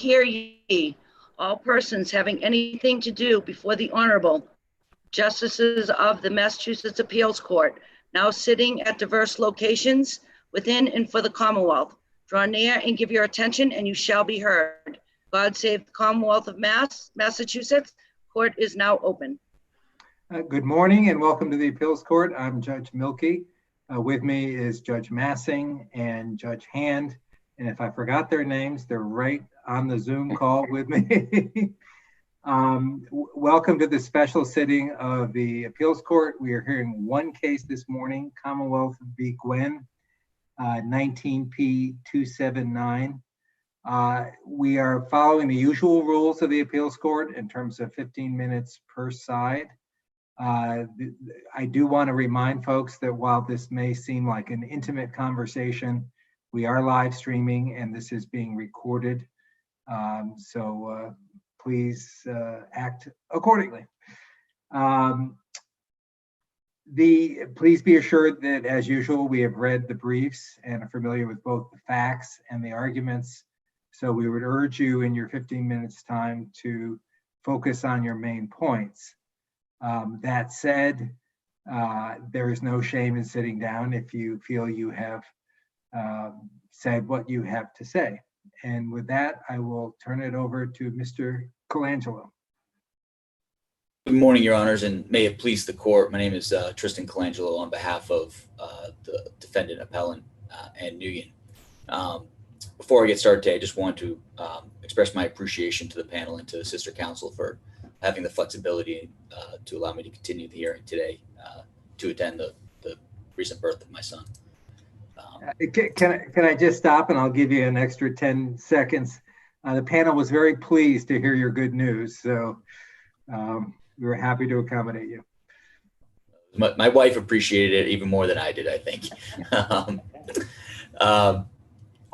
Hear ye, all persons having anything to do before the Honorable Justices of the Massachusetts Appeals Court, now sitting at diverse locations within and for the Commonwealth. Draw near and give your attention, and you shall be heard. God save the Commonwealth of Massachusetts. Court is now open. Good morning and welcome to the Appeals Court. I'm Judge Milkey. With me is Judge Massing and Judge Hand. And if I forgot their names, they're right on the Zoom call with me. Welcome to the special sitting of the Appeals Court. We are hearing one case this morning, Commonwealth v. Nguyen, 19P279. We are following the usual rules of the Appeals Court in terms of 15 minutes per side. I do want to remind folks that while this may seem like an intimate conversation, we are live streaming and this is being recorded. So please act accordingly. Please be assured that, as usual, we have read the briefs and are familiar with both the facts and the arguments. So we would urge you in your 15 minutes time to focus on your main points. That said, there is no shame in sitting down if you feel you have said what you have to say. And with that, I will turn it over to Mr. Colangelo. Good morning, Your Honors, and may it please the court. My name is Tristan Colangelo on behalf of the defendant appellant Anh Nguyen. Before I get started today, I just want to express my appreciation to the panel and to the sister counsel for having the flexibility to allow me to continue the hearing today to attend the recent birth of my son. Can I just stop and I'll give you an extra 10 seconds. The panel was very pleased to hear your good news, so we were happy to accommodate you. My wife appreciated it even more than I did, I think.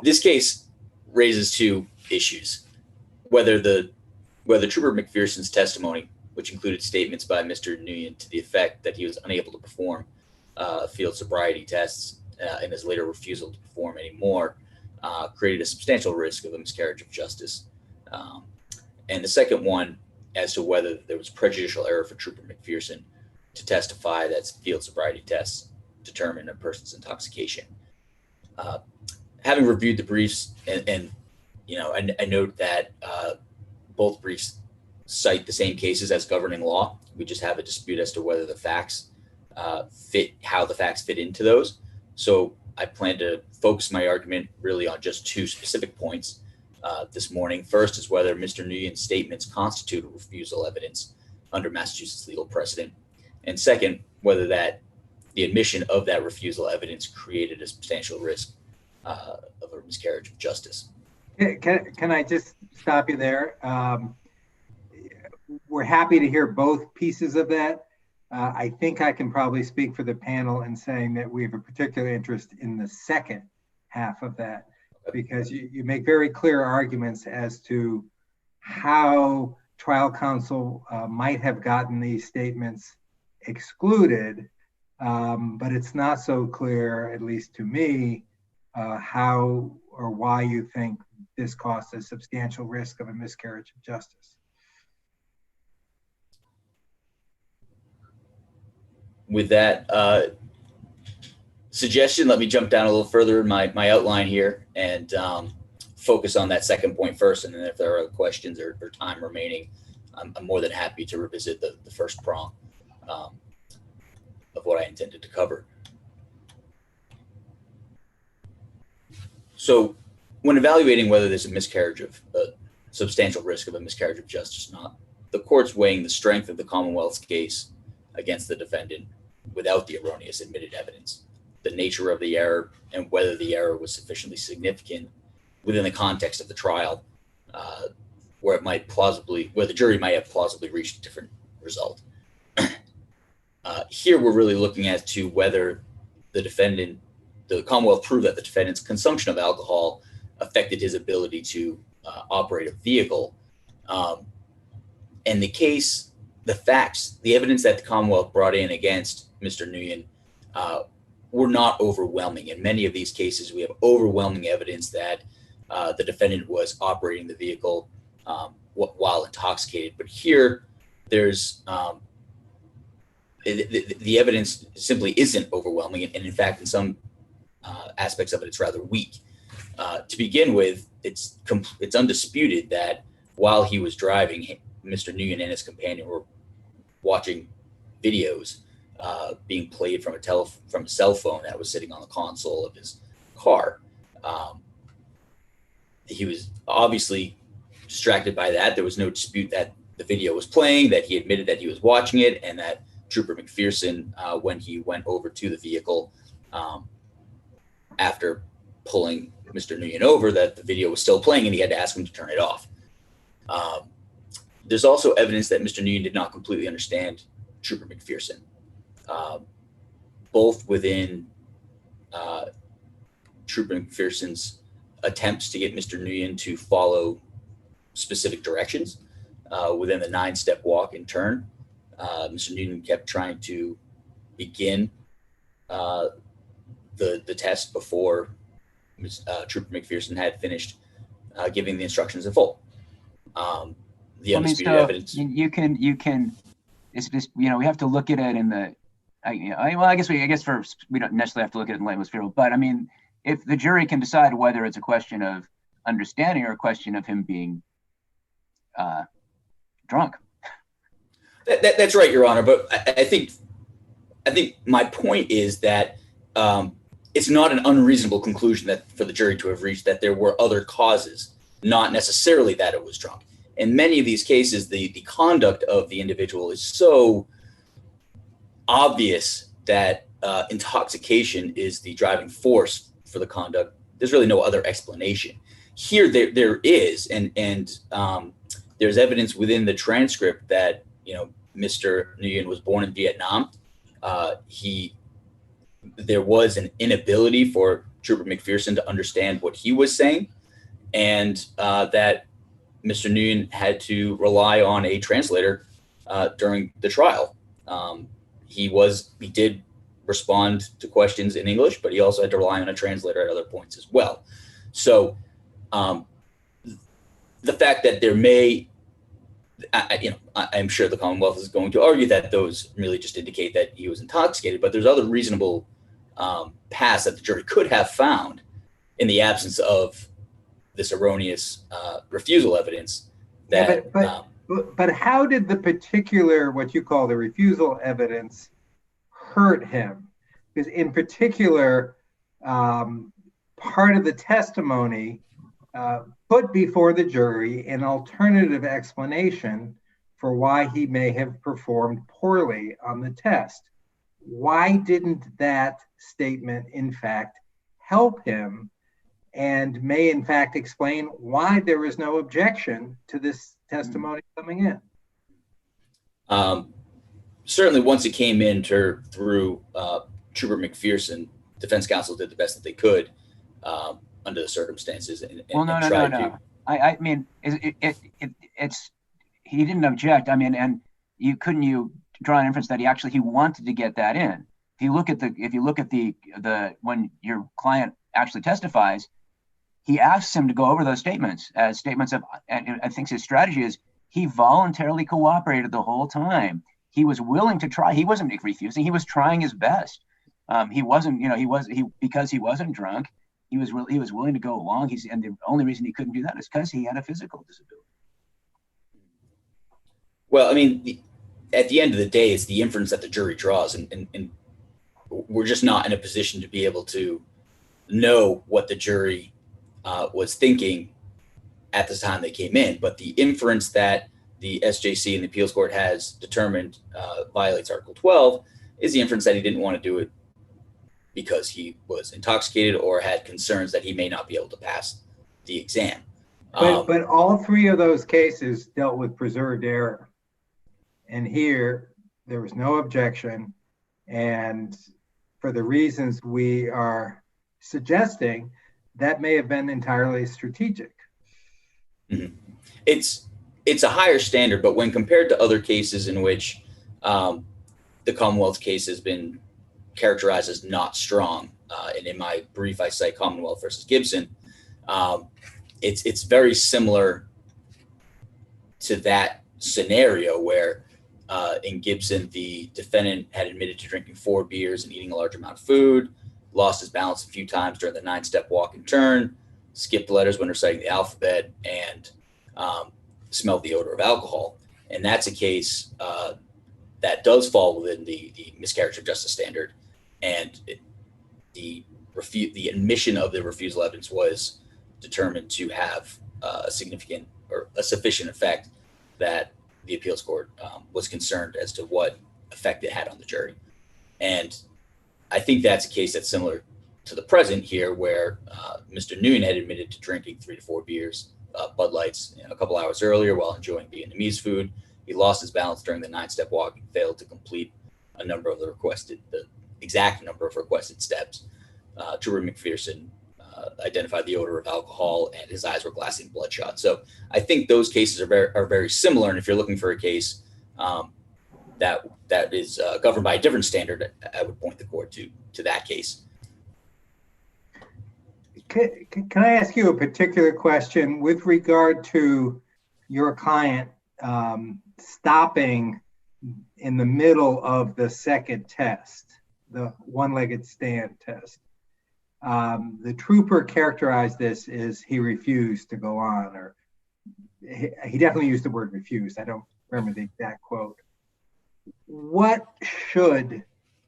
This case raises two issues: whether Trooper McPherson's testimony, which included statements by Mr. Nguyen to the effect that he was unable to perform field sobriety tests and his later refusal to perform any more, created a substantial risk of a miscarriage of justice. And the second one, as to whether there was prejudicial error for Trooper McPherson to testify that field sobriety tests determine a person's intoxication. Having reviewed the briefs, and I note that both briefs cite the same cases as governing law. We just have a dispute as to whether the facts how the facts fit into those. So I plan to focus my argument really on just two specific points this morning. First is whether Mr. Nguyen's statements constitute a refusal evidence under Massachusetts legal precedent. And second, whether the admission of that refusal evidence created a substantial risk of a miscarriage of justice. Can I just stop you there? We're happy to hear both pieces of that. I think I can probably speak for the panel in saying that we have a particular interest in the second half of that, because you make very clear arguments as to how trial counsel might have gotten these statements excluded, but it's not so clear, at least to me, how or why you think this caused a substantial risk of a miscarriage of justice. With that suggestion, let me jump down a little further in my outline here and focus on that second point first. And then if there are questions or time remaining, I'm more than happy to revisit the first prong of what I intended to cover. So when evaluating whether there's a substantial risk of a miscarriage of justice or not, the court's weighing the strength of the Commonwealth's case against the defendant without the erroneous admitted evidence, the nature of the error, and whether the error was sufficiently significant within the context of the trial, where the jury might have plausibly reached a different result. Here, we're really looking at to whether the Commonwealth proved that the defendant's consumption of alcohol affected his ability to operate a vehicle. And the case, the facts, the evidence that the Commonwealth brought in against Mr. Nguyen were not overwhelming. In many of these cases, we have overwhelming evidence that the defendant was operating the vehicle while intoxicated. But here, there's the evidence simply isn't overwhelming, and in fact, in some aspects of it, it's rather weak. To begin with, it's undisputed that while he was driving, Mr. Nguyen and his companion were watching videos being played from a cell phone that was sitting on the console of his car. He was obviously distracted by that. There was no dispute that the video was playing, that he admitted that he was watching it, and that Trooper McPherson, when he went over to the vehicle after pulling Mr. Nguyen over, that the video was still playing and he had to ask him to turn it off. There's also evidence that Mr. Nguyen did not completely understand Trooper McPherson, both within Trooper McPherson's attempts to get Mr. Nguyen to follow specific directions within the 9-step walk and turn. Mr. Nguyen kept trying to begin the test before Trooper McPherson had finished giving the instructions in full. The undisputed evidence. You can. It's just, we have to look at it in the. I guess we don't necessarily have to look at it in light most favorable, but I mean, if the jury can decide whether it's a question of understanding or a question of him being drunk. That's right, Your Honor. But I think my point is that it's not an unreasonable conclusion that for the jury to have reached that there were other causes, not necessarily that it was drunk. In many of these cases, the conduct of the individual is so obvious that intoxication is the driving force for the conduct. There's really no other explanation. Here, there is, and there's evidence within the transcript that Mr. Nguyen was born in Vietnam. There was an inability for Trooper McPherson to understand what he was saying, and that Mr. Nguyen had to rely on a translator during the trial. He did respond to questions in English, but he also had to rely on a translator at other points as well. So the fact that there may, I'm sure the Commonwealth is going to argue that those really just indicate that he was intoxicated, but there's other reasonable paths that the jury could have found in the absence of this erroneous refusal evidence. But how did the particular, what you call the refusal evidence, hurt him? Because in particular, part of the testimony put before the jury an alternative explanation for why he may have performed poorly on the test. Why didn't that statement, in fact, help him, and may in fact explain why there was no objection to this testimony coming in? Certainly, once it came in through Trooper McPherson, defense counsel did the best that they could under the circumstances. No. I mean, it's he didn't object. I mean, and you draw an inference that he wanted to get that in. If you look at the when your client actually testifies, he asks him to go over those statements as statements of, and I think his strategy is he voluntarily cooperated the whole time. He was willing to try. He wasn't refusing. He was trying his best. He wasn't, because he wasn't drunk. He was willing to go along. And the only reason he couldn't do that is because he had a physical disability. Well, I mean, at the end of the day, it's the inference that the jury draws, and we're just not in a position to be able to know what the jury was thinking at the time they came in. But the inference that the SJC and the appeals court has determined violates Article 12 is the inference that he didn't want to do it because he was intoxicated or had concerns that he may not be able to pass the exam. But all three of those cases dealt with preserved error. And here, there was no objection. And for the reasons we are suggesting, that may have been entirely strategic. Mm-hmm. It's a higher standard, but when compared to other cases in which the Commonwealth case has been characterized as not strong, and in my brief I cite Commonwealth versus Gibson, it's very similar to that scenario where in Gibson, the defendant had admitted to drinking 4 beers and eating a large amount of food, lost his balance a few times during the 9-step walk and turn, skipped letters when reciting the alphabet, and smelled the odor of alcohol. And that's a case that does fall within the miscarriage of justice standard. And the admission of the refusal evidence was determined to have a significant or a sufficient effect that the appeals court was concerned as to what effect it had on the jury. And I think that's a case that's similar to the present here, where Mr. Nguyen had admitted to drinking 3 to 4 beers, Bud Lights, a couple hours earlier while enjoying Vietnamese food. He lost his balance during the 9-step walk and failed to complete a number of the exact number of requested steps. Trooper McPherson identified the odor of alcohol, and his eyes were glassy and bloodshot. So I think those cases are very similar. And if you're looking for a case that is governed by a different standard, I would point the court to that case. Can I ask you a particular question with regard to your client stopping in the middle of the second test, the one-legged stand test? The trooper characterized this as he refused to go on, or he definitely used the word refused. I don't remember the exact quote. What should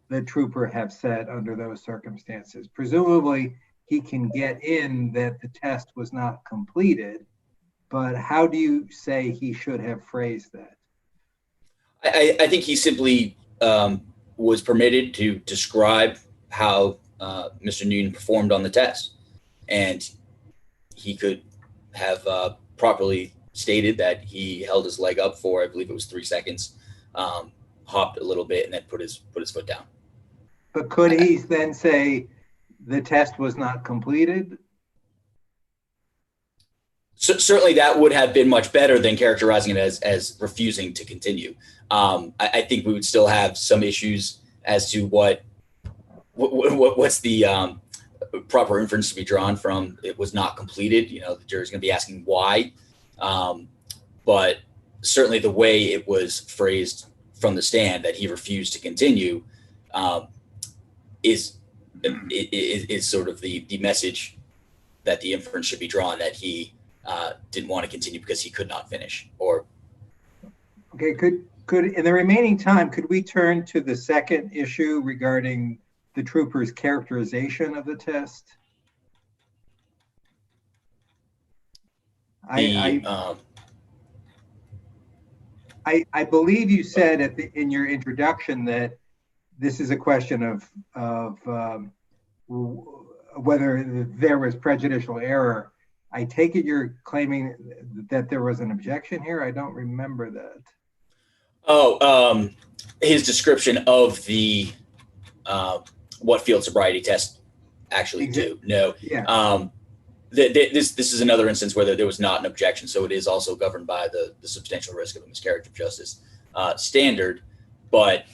the trooper have said under those circumstances? Presumably, he can get in that the test was not completed, but how do you say he should have phrased that? I think he simply was permitted to describe how Mr. Nguyen performed on the test. And he could have properly stated that he held his leg up for, I believe it was 3 seconds, hopped a little bit, and then put his foot down. But could he then say the test was not completed? So, certainly that would have been much better than characterizing it as refusing to continue. I think we would still have some issues as to what's the proper inference to be drawn from it was not completed. The jury's going to be asking why. But certainly the way it was phrased from the stand, that he refused to continue, is sort of the message that the inference should be drawn, that he didn't want to continue because he could not finish. Okay, could in the remaining time, could we turn to the second issue regarding the trooper's characterization of the test? I believe you said in your introduction that this is a question of whether there was prejudicial error. I take it you're claiming that there was an objection here? I don't remember that. His description of the what field sobriety test actually do. No. Yeah. This is another instance where there was not an objection, so it is also governed by the substantial risk of a miscarriage of justice standard. But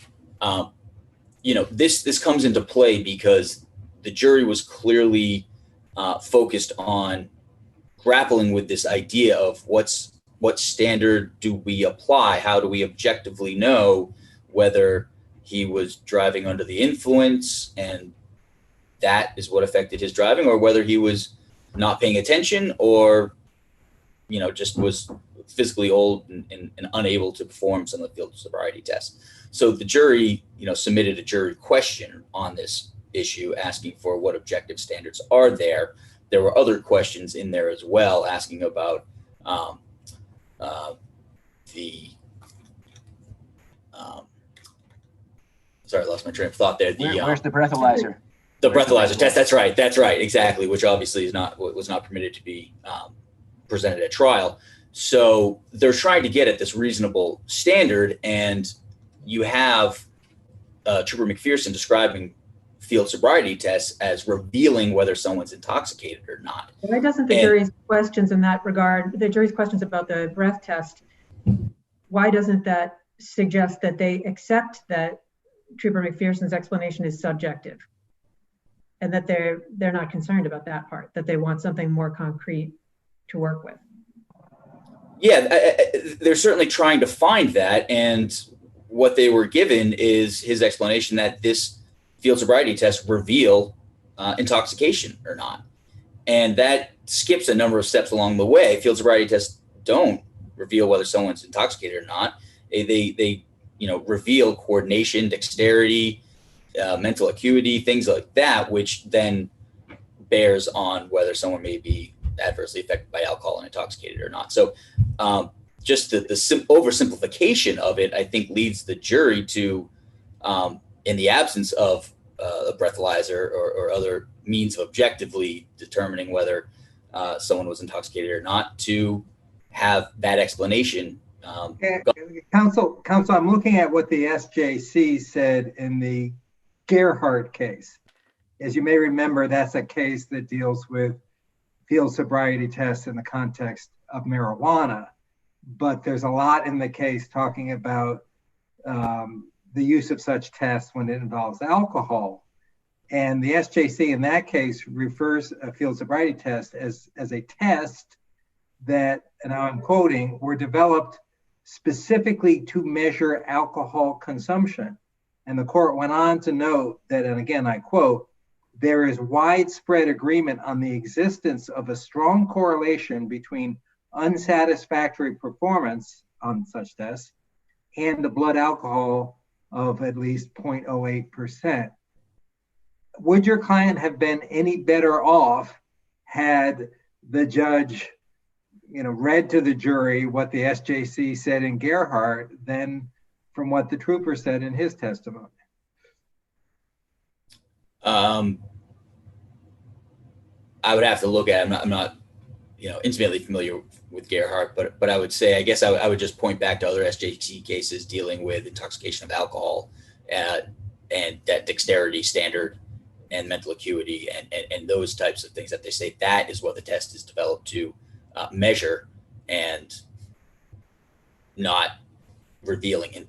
this comes into play because the jury was clearly focused on grappling with this idea of what standard do we apply? How do we objectively know whether he was driving under the influence and that is what affected his driving, or whether he was not paying attention, or just was physically old and unable to perform some of the field sobriety tests. So the jury submitted a jury question on this issue, asking for what objective standards are there. There were other questions in there as well, asking about sorry, I lost my train of thought there. Where's the breathalyzer? The breathalyzer test. That's right. Exactly. Which obviously was not permitted to be presented at trial. So they're trying to get at this reasonable standard, and you have Trooper McPherson describing field sobriety tests as revealing whether someone's intoxicated or not. Why doesn't the jury's questions in that regard, the jury's questions about the breath test, why doesn't that suggest that they accept that Trooper McPherson's explanation is subjective, and that they're not concerned about that part, that they want something more concrete to work with. Yeah, they're certainly trying to find that, and what they were given is his explanation that this field sobriety test reveal intoxication or not, and that skips a number of steps along the way. Field sobriety tests don't reveal whether someone's intoxicated or not. They reveal coordination, dexterity, mental acuity, things like that, which then bears on whether someone may be adversely affected by alcohol and intoxicated or not. So just the oversimplification of it, I think, leads the jury to, in the absence of a breathalyzer or other means of objectively determining whether someone was intoxicated or not, to have that explanation. Counsel, I'm looking at what the SJC said in the Gerhardt case. As you may remember, that's a case that deals with field sobriety tests in the context of marijuana, but there's a lot in the case talking about the use of such tests when it involves alcohol. And the SJC in that case refers a field sobriety test as a test that, and I'm quoting, were developed specifically to measure alcohol consumption. And the court went on to note that, and again, I quote, there is widespread agreement on the existence of a strong correlation between unsatisfactory performance on such tests and the blood alcohol of at least 0.08%. Would your client have been any better off had the judge, read to the jury what the SJC said in Gerhardt than from what the trooper said in his testimony? I would have to look at it. I'm not intimately familiar with Gerhardt, but I would say, I guess I would just point back to other SJC cases dealing with intoxication of alcohol and that dexterity standard and mental acuity and those types of things that they say that is what the test is developed to measure, and not revealing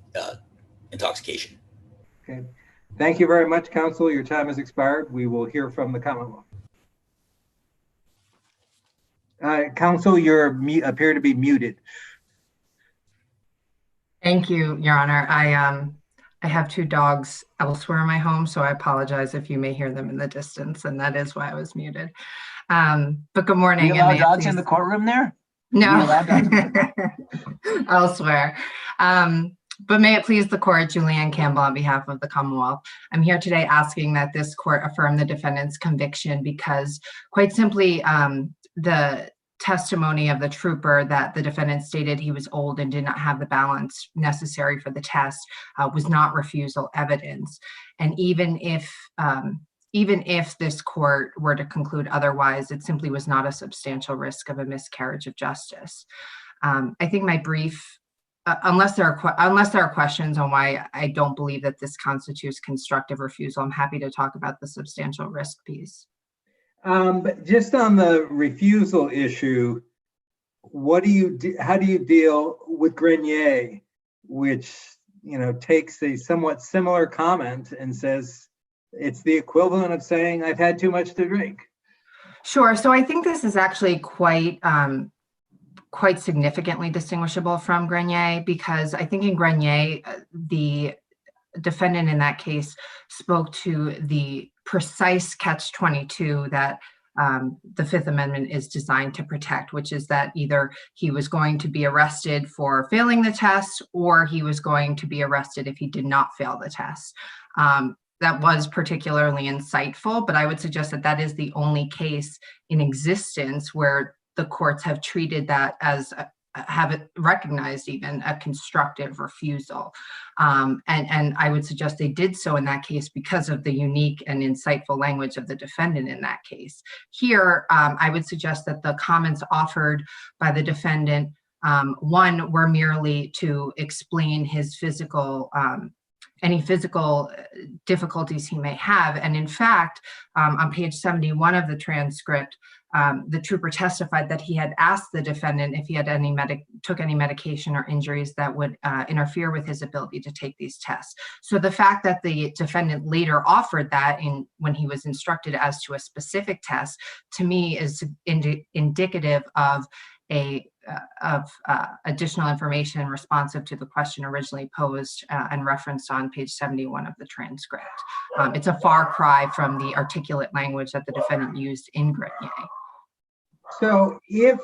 intoxication. Okay. Thank you very much, counsel. Your time has expired. We will hear from the Commonwealth. Counsel, you appear to be muted. Thank you, Your Honor. I have two dogs elsewhere in my home, so I apologize if you may hear them in the distance, and that is why I was muted. But good morning. Do you allow dogs in the courtroom there? No, elsewhere. But may it please the court, Julianne Campbell on behalf of the Commonwealth. I'm here today asking that this court affirm the defendant's conviction because, quite simply, the testimony of the trooper that the defendant stated he was old and did not have the balance necessary for the test was not refusal evidence. And even if this court were to conclude otherwise, it simply was not a substantial risk of a miscarriage of justice. I think my brief, unless there are questions on why I don't believe that this constitutes constructive refusal, I'm happy to talk about the substantial risk piece. But just on the refusal issue, how do you deal with Grenier, which takes a somewhat similar comment and says it's the equivalent of saying I've had too much to drink? Sure. So I think this is actually quite significantly distinguishable from Grenier, because I think in Grenier, the defendant in that case spoke to the precise catch-22 that the Fifth Amendment is designed to protect, which is that either he was going to be arrested for failing the test or he was going to be arrested if he did not fail the test. That was particularly insightful, but I would suggest that that is the only case in existence where the courts have treated that as have it recognized even a constructive refusal. And I would suggest they did so in that case because of the unique and insightful language of the defendant in that case. Here, I would suggest that the comments offered by the defendant, one, were merely to explain his any physical difficulties he may have. And in fact, on page 71 of the transcript, the trooper testified that he had asked the defendant if he had took any medication or injuries that would interfere with his ability to take these tests. So the fact that the defendant later offered that when he was instructed as to a specific test, to me is indicative of additional information responsive to the question originally posed and referenced on page 71 of the transcript. It's a far cry from the articulate language that the defendant used in Grenier. So if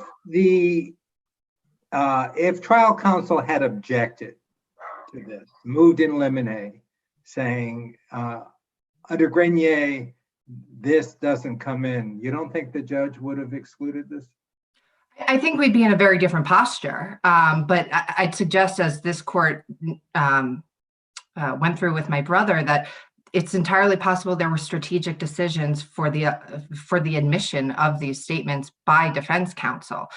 trial counsel had objected to this, moved in limine, saying under Grenier, this doesn't come in, you don't think the judge would have excluded this? I think we'd be in a very different posture, but I'd suggest, as this court went through with my brother, that it's entirely possible there were strategic decisions for the admission of these statements by defense counsel.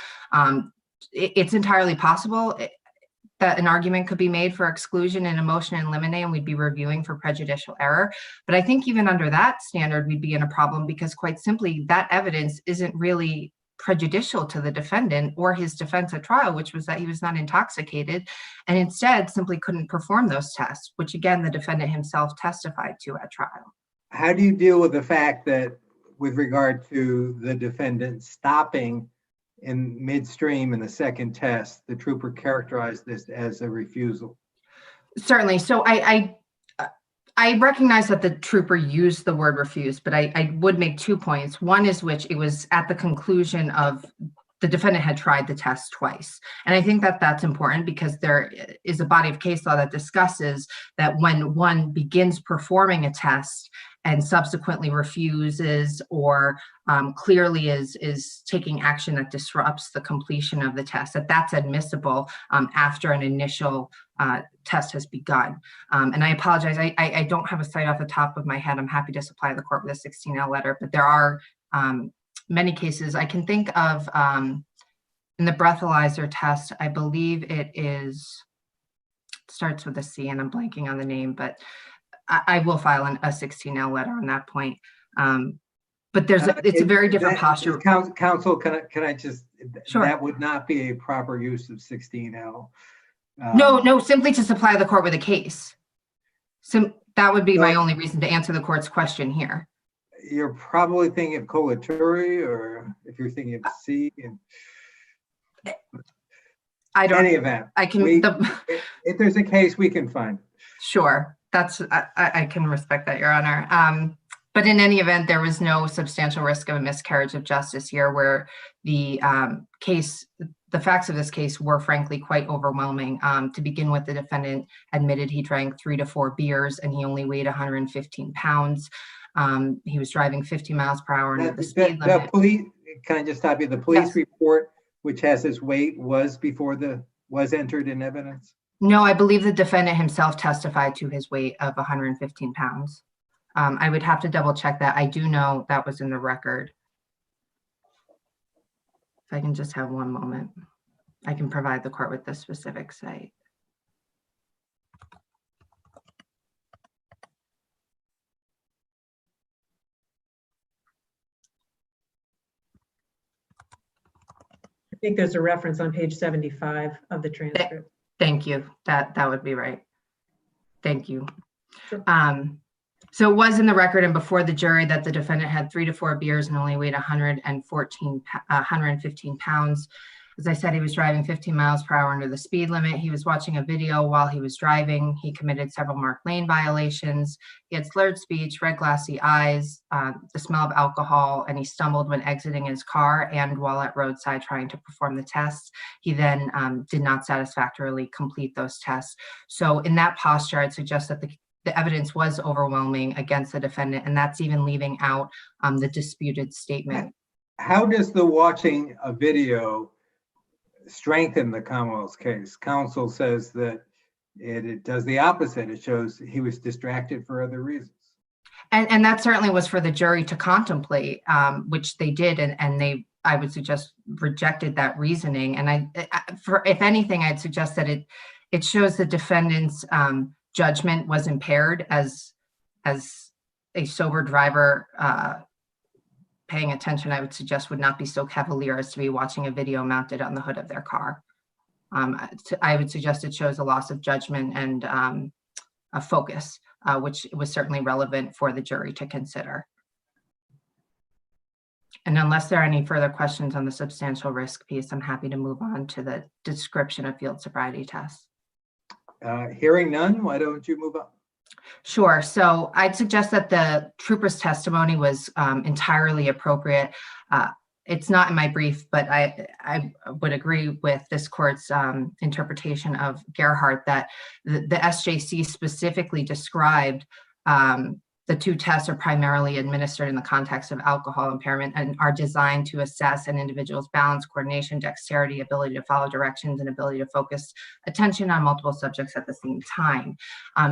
It's entirely possible that an argument could be made for exclusion in a motion in limine, and we'd be reviewing for prejudicial error. But I think even under that standard, we'd be in a problem, because quite simply, that evidence isn't really prejudicial to the defendant or his defense at trial, which was that he was not intoxicated and instead simply couldn't perform those tests, which again, the defendant himself testified to at trial. How do you deal with the fact that with regard to the defendant stopping in midstream in the second test, the trooper characterized this as a refusal? Certainly. So I recognize that the trooper used the word refuse, but I would make 2 points. One is which it was at the conclusion of the defendant had tried the test twice. And I think that that's important, because there is a body of case law that discusses that when one begins performing a test and subsequently refuses or clearly is taking action that disrupts the completion of the test, that's admissible after an initial test has begun. And I apologize, I don't have a cite off the top of my head. I'm happy to supply the court with a 16L letter, but there are many cases I can think of. In the breathalyzer test, I believe starts with a C, and I'm blanking on the name, but I will file a 16L letter on that point. But it's a very different posture. Counsel, can I just, sure. That would not be a proper use of 16L. No, simply to supply the court with a case. So that would be my only reason to answer the court's question here. You're probably thinking of colaturi, or if you're thinking of C. I don't. Any event, I can. If there's a case, we can find. Sure, I can respect that, Your Honor. But in any event, there was no substantial risk of a miscarriage of justice here, where the facts of this case were frankly quite overwhelming. To begin with, the defendant admitted he drank 3 to 4 beers and he only weighed 115 pounds. He was driving 50 miles per hour under the speed limit. The police, can I just stop you? The police report, which has his weight, was entered in evidence? No, I believe the defendant himself testified to his weight of 115 pounds. I would have to double check that. I do know that was in the record. If I can just have one moment, I can provide the court with the specific site. I think there's a reference on page 75 of the transcript. Thank you. That would be right. Thank you. Sure. So it was in the record and before the jury that the defendant had 3 to 4 beers and only weighed 115 pounds. As I said, he was driving 15 miles per hour under the speed limit. He was watching a video while he was driving. He committed several marked lane violations. He had slurred speech, red glassy eyes, the smell of alcohol, and he stumbled when exiting his car and while at roadside trying to perform the tests. He then did not satisfactorily complete those tests. So in that posture, I'd suggest that the evidence was overwhelming against the defendant, and that's even leaving out the disputed statement. How does the watching a video strengthen the Commonwealth's case? Counsel says that it does the opposite. It shows he was distracted for other reasons. And that certainly was for the jury to contemplate, which they did, and they, I would suggest, rejected that reasoning. And if anything, I'd suggest that it shows the defendant's judgment was impaired as a sober driver paying attention, I would suggest, would not be so cavalier as to be watching a video mounted on the hood of their car. I would suggest it shows a loss of judgment and a focus, which was certainly relevant for the jury to consider. And unless there are any further questions on the substantial risk piece, I'm happy to move on to the description of field sobriety tests. Hearing none, why don't you move on? Sure. So I'd suggest that the trooper's testimony was entirely appropriate. It's not in my brief, but I would agree with this court's interpretation of Gerhardt that the SJC specifically described the two tests are primarily administered in the context of alcohol impairment and are designed to assess an individual's balance, coordination, dexterity, ability to follow directions, and ability to focus attention on multiple subjects at the same time.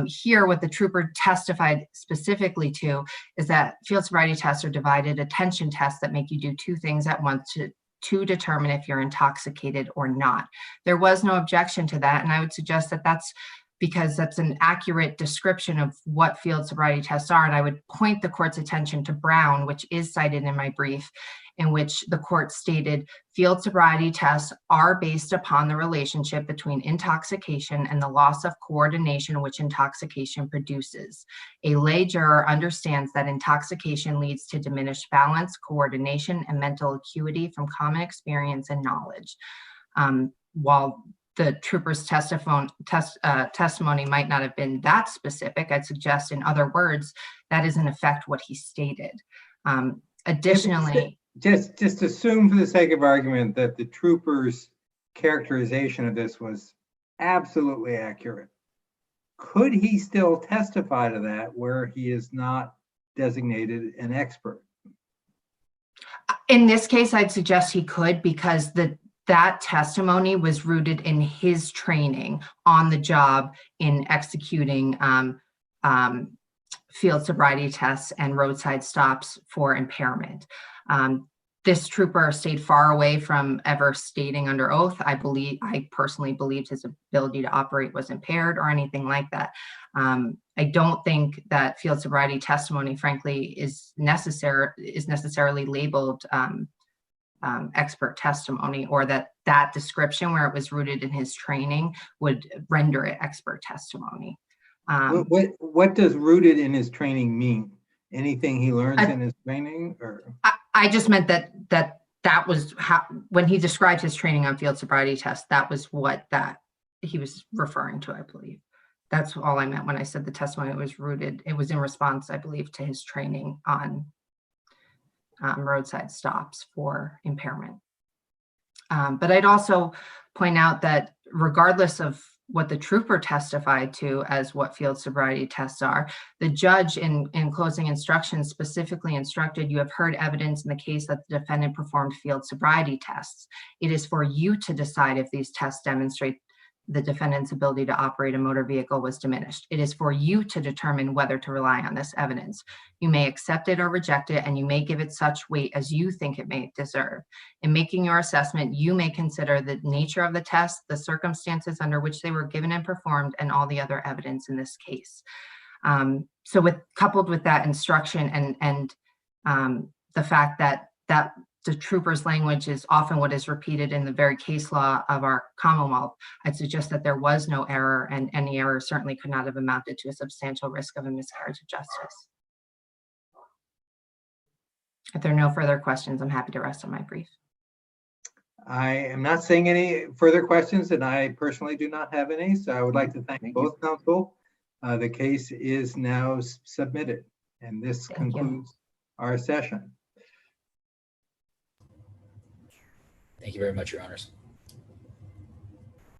Here, what the trooper testified specifically to is that field sobriety tests are divided attention tests that make you do two things at once to determine if you're intoxicated or not. There was no objection to that, and I would suggest that that's because that's an accurate description of what field sobriety tests are. And I would point the court's attention to Brown, which is cited in my brief, in which the court stated field sobriety tests are based upon the relationship between intoxication and the loss of coordination which intoxication produces. A lay juror understands that intoxication leads to diminished balance, coordination, and mental acuity from common experience and knowledge. While the trooper's testimony might not have been that specific, I'd suggest, in other words, that is in effect what he stated. Additionally, just assume for the sake of argument that the trooper's characterization of this was absolutely accurate. Could he still testify to that where he is not designated an expert? In this case, I'd suggest he could, because that testimony was rooted in his training on the job in executing field sobriety tests and roadside stops for impairment. This trooper stayed far away from ever stating under oath, I personally believed his ability to operate was impaired or anything like that. I don't think that field sobriety testimony, frankly, is necessarily labeled expert testimony, or that description where it was rooted in his training would render it expert testimony. What does rooted in his training mean? Anything he learns in his training, or? I just meant that was how, when he described his training on field sobriety tests, that was what that he was referring to, I believe. That's all I meant when I said the testimony was rooted. It was in response, I believe, to his training on roadside stops for impairment. But I'd also point out that regardless of what the trooper testified to as what field sobriety tests are, the judge in closing instructions specifically instructed, you have heard evidence in the case that the defendant performed field sobriety tests. It is for you to decide if these tests demonstrate the defendant's ability to operate a motor vehicle was diminished. It is for you to determine whether to rely on this evidence. You may accept it or reject it, and you may give it such weight as you think it may deserve. In making your assessment, you may consider the nature of the test, the circumstances under which they were given and performed, and all the other evidence in this case. So coupled with that instruction and the fact that the trooper's language is often what is repeated in the very case law of our Commonwealth, I'd suggest that there was no error, and any error certainly could not have amounted to a substantial risk of a miscarriage of justice. If there are no further questions, I'm happy to rest on my brief. I am not seeing any further questions, and I personally do not have any, so I would like to thank both counsel. The case is now submitted, and this concludes our session. Thank you very much, Your Honors.